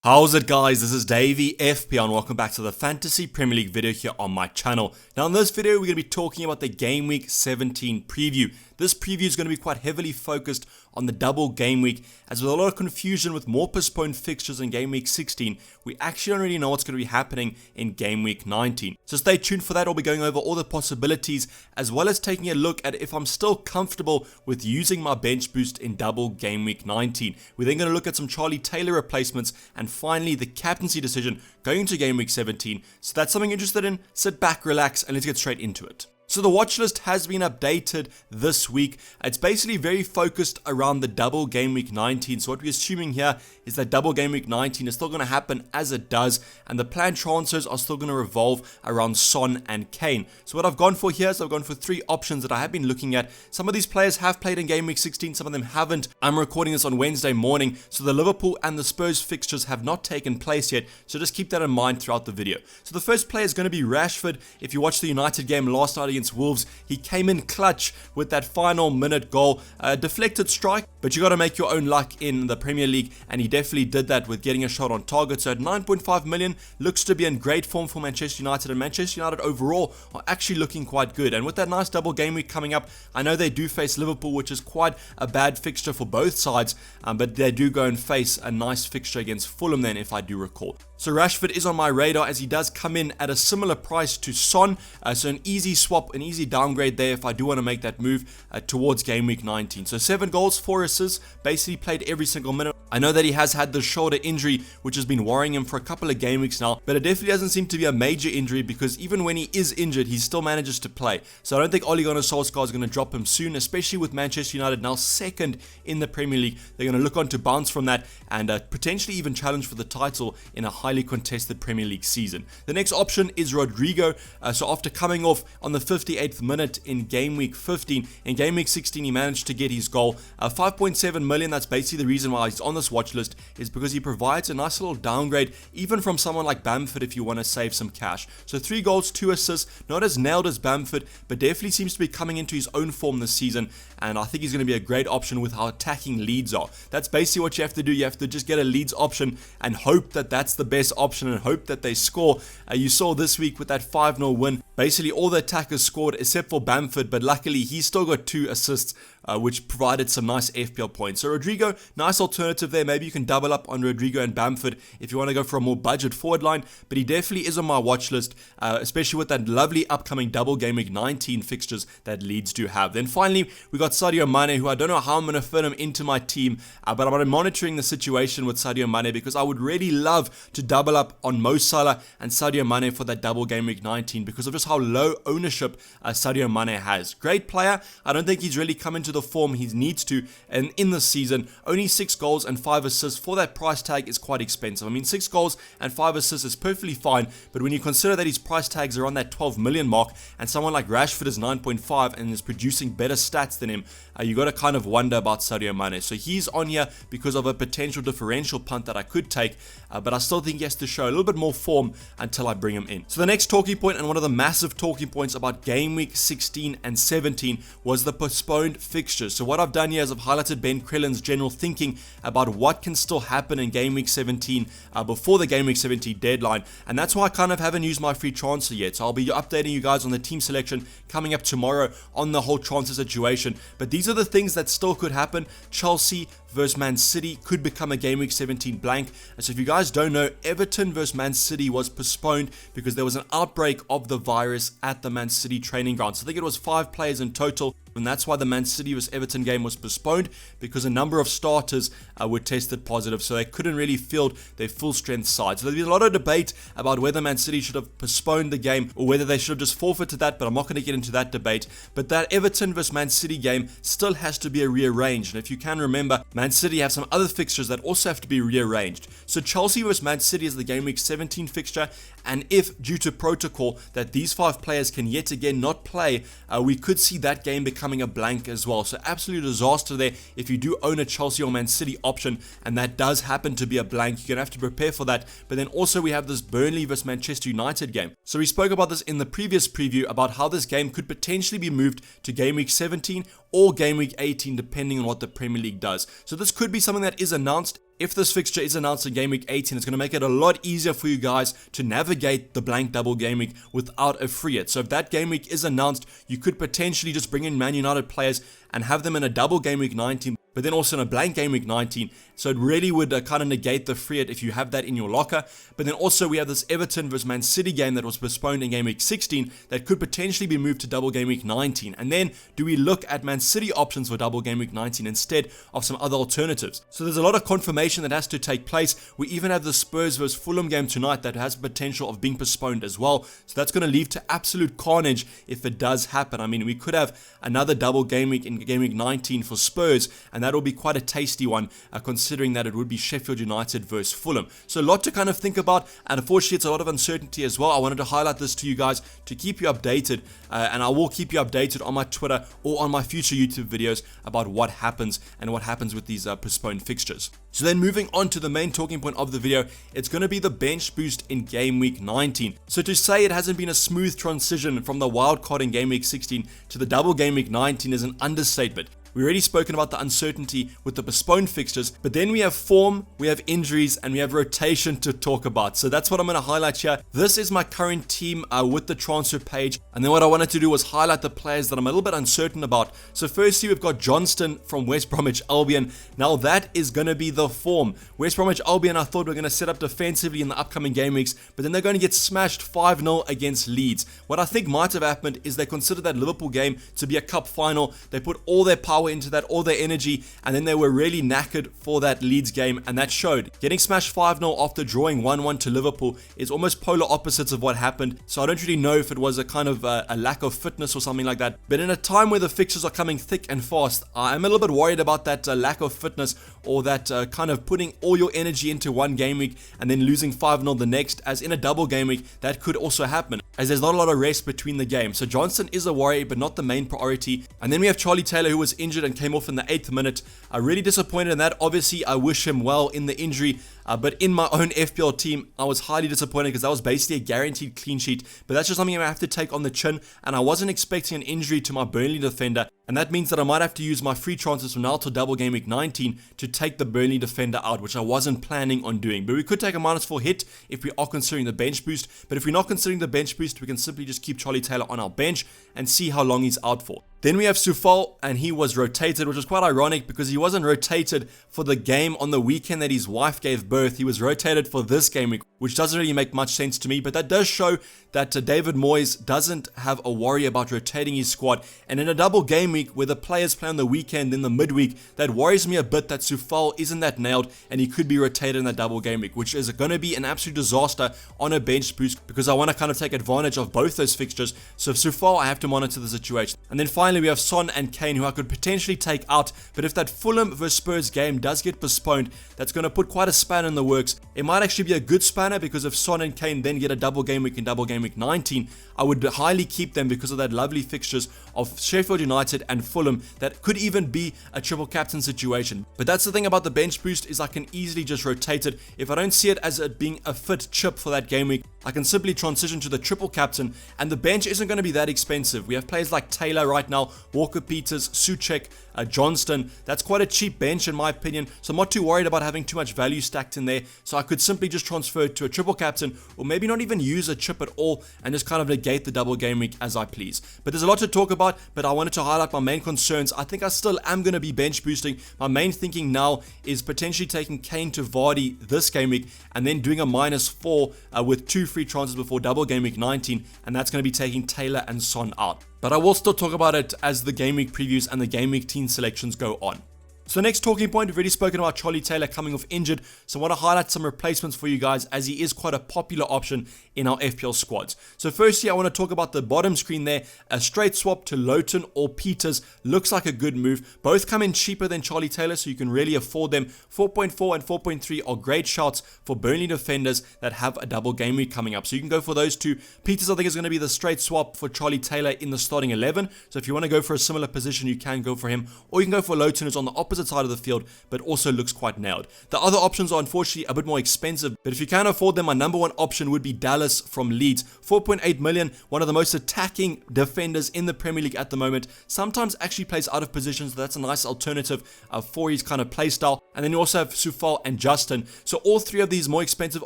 How's it, guys? This is Dayvy FPL and welcome back to the Fantasy Premier League video here on my channel. Now in this video we're going to be talking about the Game Week 17 preview. This preview is going to be quite heavily focused on the double game week, as with a lot of confusion with more postponed fixtures in Game Week 16, we actually don't really know what's going to be happening in Game Week 19. So stay tuned for that. I'll be going over all the possibilities, as well as taking a look at if I'm still comfortable with using my bench boost in double Game Week 19. We're then going to look at some Charlie Taylor replacements, and finally the captaincy decision going into Game Week 17. So that's something you're interested in. Sit back, relax, and let's get straight into it. So the watch list has been updated this week. It's basically very focused around the double game week 19. So what we're assuming here is that double game week 19 is still going to happen as it does, and the planned transfers are still going to revolve around Son and Kane. So what I've gone for here is I've gone for three options that I have been looking at. Some of these players have played in game week 16, some of them haven't. I'm recording this on Wednesday morning, so the Liverpool and the Spurs fixtures have not taken place yet, so just keep that in mind throughout the video. So the first player is going to be Rashford. If you watched the United game last night against Wolves, he came in clutch with that final minute goal, a deflected strike, but you got to make your own luck in the Premier League, and he definitely did that with getting a shot on target. So at 9.5 million, looks to be in great form for Manchester United, and Manchester United overall are actually looking quite good. And with that nice double game week coming up, I know they do face Liverpool, which is quite a bad fixture for both sides, but they do go and face a nice fixture against Fulham then, if I do recall. So Rashford is on my radar, as he does come in at a similar price to Son, so an easy swap, an easy downgrade there if I do want to make that move towards Game Week 19. So 7 goals, 4 assists, basically played every single minute. I know that he has had the shoulder injury, which has been worrying him for a couple of game weeks now, but it definitely doesn't seem to be a major injury, because even when he is injured, he still manages to play. So I don't think Ole Gunnar Solskjaer is going to drop him soon, especially with Manchester United now second in the Premier League. They're going to look on to bounce from that and potentially even challenge for the title in a highly contested Premier League season. The next option is Rodrigo. So after coming off on the 58th minute in Game Week 15, in Game Week 16 he managed to get his goal. 5.7 million, that's basically the reason why he's on this watch list, is because he provides a nice little downgrade even from someone like Bamford if you want to save some cash. So 3 goals, 2 assists, not as nailed as Bamford, but definitely seems to be coming into his own form this season, and I think he's going to be a great option with how attacking Leeds are. That's basically what you have to do. You have to just get a Leeds option and hope that that's the best option and hope that they score. You saw this week with that 5-0 win, basically all the attackers scored except for Bamford, but luckily he still got 2 assists, which provided some nice FPL points. So Rodrigo, nice alternative there. Maybe you can double up on Rodrigo and Bamford if you want to go for a more budget forward line, but he definitely is on my watch list, especially with that lovely upcoming double game week 19 fixtures that Leeds do have. Then finally, we got Sadio Mane, who I don't know how I'm going to fit him into my team, but I'm monitoring the situation with Sadio Mane, because I would really love to double up on Mo Salah and Sadio Mane for that double game week 19 because of just how low ownership Sadio Mane has. Great player. I don't think he's really come into the form he needs to, and in this season only 6 goals and 5 assists for that price tag is quite expensive. I mean, 6 goals and 5 assists is perfectly fine, but when you consider that his price tags are on that 12 million mark and someone like Rashford is 9.5 and is producing better stats than him, you got to kind of wonder about Sadio Mane. So he's on here because of a potential differential punt that I could take, but I still think he has to show a little bit more form until I bring him in. So the next talking point, and one of the massive talking points about Game Week 16 and 17, was the postponed fixtures. So what I've done here is I've highlighted Ben Crellin's general thinking about what can still happen in Game Week 17 before the Game Week 17 deadline, and that's why I kind of haven't used my free transfer yet. So I'll be updating you guys on the team selection coming up tomorrow on the whole transfer situation, but these are the things that still could happen. Chelsea versus Man City could become a Game Week 17 blank. And so if you guys don't know, Everton versus Man City was postponed because there was an outbreak of the virus at the Man City training ground. So I think it was 5 players in total, and that's why the Man City vs Everton game was postponed, because a number of starters were tested positive, so they couldn't really field their full strength side. So there's been a lot of debate about whether Man City should have postponed the game or whether they should have just forfeited that, but I'm not going to get into that debate. But that Everton vs Man City game still has to be rearranged, and if you can remember, Man City have some other fixtures that also have to be rearranged. So Chelsea vs Man City is the Game Week 17 fixture, and if due to protocol that these 5 players can yet again not play, we could see that game becoming a blank as well. So absolute disaster there if you do own a Chelsea or Man City option and that does happen to be a blank. You're going to have to prepare for that. But then also we have this Burnley vs Manchester United game. So we spoke about this in the previous preview about how this game could potentially be moved to Game Week 17 or Game Week 18 depending on what the Premier League does. So this could be something that is announced. if this fixture is announced in Game Week 18, it's going to make it a lot easier for you guys to navigate the blank double game week without a free hit. So if that game week is announced, you could potentially just bring in Man United players and have them in a double Game Week 19, but then also in a blank Game Week 19. So it really would kind of negate the free hit if you have that in your locker. But then also we have this Everton versus Man City game that was postponed in Game Week 16 that could potentially be moved to double Game Week 19. And then do we look at Man City options for double Game Week 19 instead of some other alternatives? So there's a lot of confirmation that has to take place. We even have the Spurs versus Fulham game tonight that has potential of being postponed as well. So that's going to lead to absolute carnage if it does happen. I mean, we could have another double game week in Game Week 19 for Spurs, and that will be quite a tasty one, considering that it would be Sheffield United versus Fulham. So a lot to kind of think about, and unfortunately it's a lot of uncertainty as well. I wanted to highlight this to you guys to keep you updated, and I will keep you updated on my Twitter or on my future YouTube videos about what happens and what happens with these postponed fixtures. So then moving on to the main talking point of the video, it's going to be the bench boost in Game Week 19. So to say it hasn't been a smooth transition from the wild card in Game Week 16 to the double Game Week 19 is an understatement. We've already spoken about the uncertainty with the postponed fixtures, but then we have form, we have injuries, and we have rotation to talk about. So that's what I'm going to highlight here. This is my current team with the transfer page. And then what I wanted to do was highlight the players that I'm a little bit uncertain about. So firstly, we've got Johnston from West Bromwich Albion. Now that is going to be the form. West Bromwich Albion, I thought were going to set up defensively in the upcoming game weeks, but then they're going to get smashed 5-0 against Leeds. What I think might have happened is they considered that Liverpool game to be a cup final. They put all their power into that, all their energy, and then they were really knackered for that Leeds game, and that showed. Getting smashed 5-0 after drawing 1-1 to Liverpool is almost polar opposites of what happened, so I don't really know if it was a kind of a lack of fitness or something like that. But in a time where the fixtures are coming thick and fast, I'm a little bit worried about that lack of fitness, or that kind of putting all your energy into one game week and then losing 5-0 the next, as in a double game week, that could also happen, as there's not a lot of rest between the games. So Johnson is a worry, but not the main priority. And then we have Charlie Taylor, who was injured and came off in the 8th minute. Really disappointed in that. Obviously, I wish him well in the injury, but in my own FPL team, I was highly disappointed because that was basically a guaranteed clean sheet. But that's just something I have to take on the chin, and I wasn't expecting an injury to my Burnley defender. And that means that I might have to use my free transfers from now to double Game Week 19 to take the Burnley defender out, which I wasn't planning on doing. But we could take a -4 hit if we are considering the bench boost. But if we're not considering the bench boost, we can simply just keep Charlie Taylor on our bench and see how long he's out for. Then we have Soufal, and he was rotated, which was quite ironic because he wasn't rotated for the game on the weekend that his wife gave birth. He was rotated for this game week, which doesn't really make much sense to me, but that does show that David Moyes doesn't have a worry about rotating his squad. And in a double game week where the players play on the weekend in the midweek, that worries me a bit that Soufal isn't that nailed and he could be rotated in that double game week, which is going to be an absolute disaster on a bench boost because I want to kind of take advantage of both those fixtures. So if Soufal, I have to monitor the situation. And then finally we have Son and Kane, who I could potentially take out, but if that Fulham vs Spurs game does get postponed, that's going to put quite a spanner in the works. It might actually be a good spanner because if Son and Kane then get a double game week in double game week 19, I would highly keep them because of that lovely fixtures of Sheffield United and Fulham that could even be a triple captain situation. But that's the thing about the bench boost, is I can easily just rotate it. If I don't see it as it being a fit chip for that game week, I can simply transition to the triple captain, and the bench isn't going to be that expensive. We have players like Taylor right now, Walker-Peters, Souček, Johnston. That's quite a cheap bench in my opinion, so I'm not too worried about having too much value stacked in there. So I could simply just transfer to a triple captain, or maybe not even use a chip at all and just kind of negate the double game week as I please. But there's a lot to talk about, but I wanted to highlight my main concerns. I think I still am going to be bench boosting. My main thinking now is potentially taking Kane to Vardy this game week and then doing a -4 with 2 free transfers before double game week 19, and that's going to be taking Taylor and Son out. But I will still talk about it as the game week previews and the game week team selections go on. So next talking point, we've already spoken about Charlie Taylor coming off injured, so I want to highlight some replacements for you guys as he is quite a popular option in our FPL squads. So firstly, I want to talk about the bottom screen there. A straight swap to Lowton or Peters looks like a good move. Both come in cheaper than Charlie Taylor, so you can really afford them. 4.4 and 4.3 are great shots for Burnley defenders that have a double game week coming up. So you can go for those two. Peters, I think, is going to be the straight swap for Charlie Taylor in the starting 11. So if you want to go for a similar position, you can go for him. Or you can go for Lowton, who's on the opposite opposite side of the field, but also looks quite nailed. The other options are unfortunately a bit more expensive, but if you can afford them, my number one option would be Dallas from Leeds. 4.8 million, one of the most attacking defenders in the Premier League at the moment. Sometimes actually plays out of position, so that's a nice alternative for his kind of play style. And then you also have Sufal and Justin. So all three of these more expensive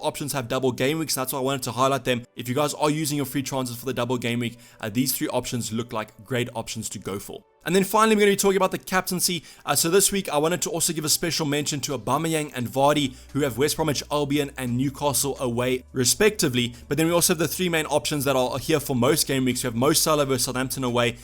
options have double game weeks, and that's why I wanted to highlight them. If you guys are using your free transfers for the double game week, these three options look like great options to go for. And then finally, we're going to be talking about the captaincy. So this week, I wanted to also give a special mention to Aubameyang and Vardy, who have West Bromwich Albion and Newcastle away, respectively. But then we also have the three main options that are here for most game weeks. We have Mo Salah versus Southampton away,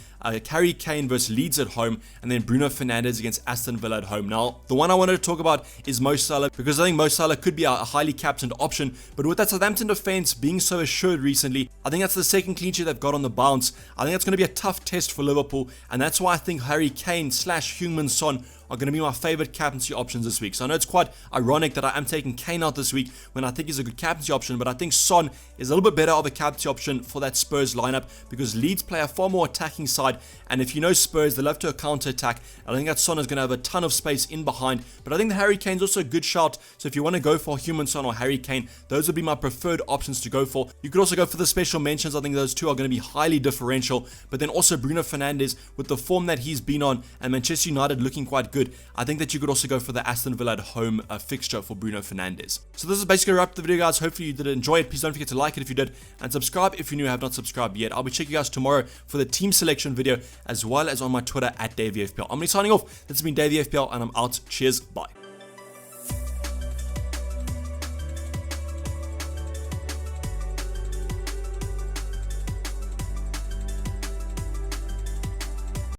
Harry Kane versus Leeds at home, and then Bruno Fernandes against Aston Villa at home. Now, the one I wanted to talk about is Mo Salah, because I think Mo Salah could be a highly captained option. But with that Southampton defense being so assured recently, I think that's the second clean sheet they've got on the bounce. I think that's going to be a tough test for Liverpool, and that's why I think Harry Kane / Heung-min Son are going to be my favorite captaincy options this week. So I know it's quite ironic that I am taking Kane out this week when I think he's a good captaincy option, but I think Son is a little bit better of a captaincy option for that Spurs lineup, because Leeds play a far more attacking side, and if you know Spurs, they love to counter attack. I think that Son is going to have a ton of space in behind, but I think the Harry Kane's also a good shout. So if you want to go for Heung-min Son or Harry Kane, those would be my preferred options to go for. You could also go for the special mentions. I think those two are going to be highly differential, but then also Bruno Fernandes, with the form that he's been on and Manchester United looking quite good, I think that you could also go for the Aston Villa at home fixture for Bruno Fernandes. So this is basically a wrap up the video, guys. Hopefully you did enjoy it. Please don't forget to like it if you did, and subscribe if you're new and have not subscribed yet. I'll be checking you guys tomorrow for the team selection video, as well as on my Twitter at DayvyFPL. I'm going to be signing off. This has been DayvyFPL, and I'm out. Cheers. Bye.